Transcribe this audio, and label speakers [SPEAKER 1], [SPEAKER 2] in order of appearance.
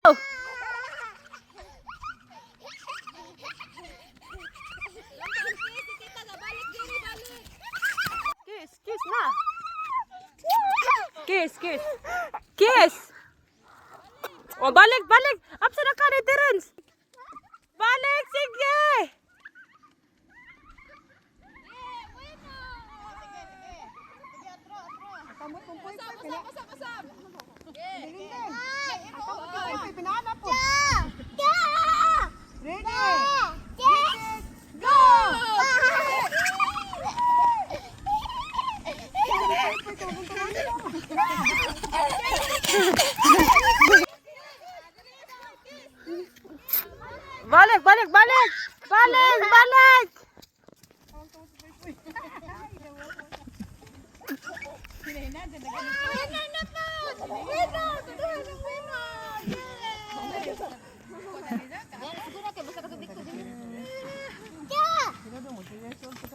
[SPEAKER 1] Kiss, kiss na. Kiss, kiss. Kiss. O, balik, balik. Apsa na ka ni Terence. Balik, sige. Balik, balik, balik. Balik, balik.